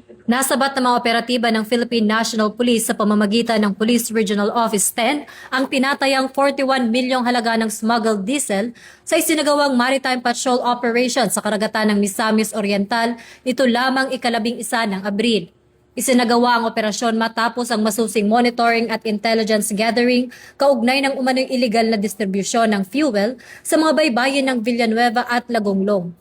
Nasabat ng mga operatiba ng Philippine National Police sa pamamagitan ng Police Regional Office 10 ang tinatayang 41 milyong halaga ng smuggled diesel sa isinagawang maritime patrol operation sa karagatan ng Misamis Oriental nito lamang ika-11 ng Abril. Isinagawa ang operasyon matapos ang masusing monitoring at intelligence gathering kaugnay ng umano'y illegal na distribusyon ng fuel sa mga baybayin ng Villanueva at Lagonglong.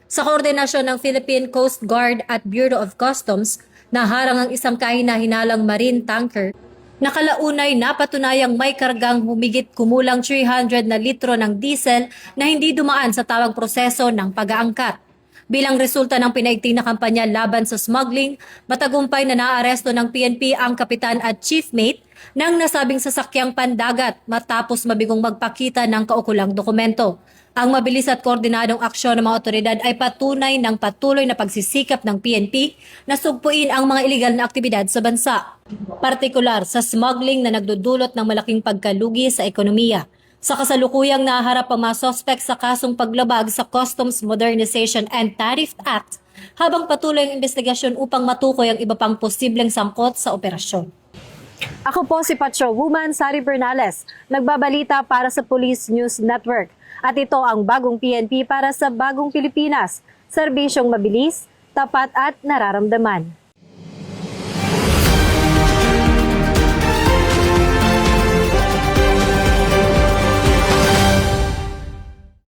Sa koordinasyon ng Philippine Coast Guard at Bureau of Customs, naharang ang isang kahina-hinalang marine tanker na kalaunay napatunayang may kargang humigit kumulang 300 na litro ng diesel na hindi dumaan sa tawag proseso ng pag-aangkat. Bilang resulta ng pinaigting na kampanya laban sa smuggling, matagumpay na naaresto ng PNP ang kapitan at chief mate ng nasabing sasakyang pandagat matapos mabigong magpakita ng kaukulang dokumento. Ang mabilis at koordinadong aksyon ng mga otoridad ay patunay ng patuloy na pagsisikap ng PNP na sugpuin ang mga iligal na aktibidad sa bansa, partikular sa smuggling na nagdudulot ng malaking pagkalugi sa ekonomiya. Sa kasalukuyang naharap ang mga sospek sa kasong paglabag sa Customs Modernization and Tariff Act habang patuloy ang investigasyon upang matukoy ang iba pang posibleng sangkot sa operasyon. Ako po si Patrolwoman Sari Bernales, nagbabalita para sa Police News Network. At ito ang bagong PNP para sa bagong Pilipinas, serbisyong mabilis, tapat at nararamdaman.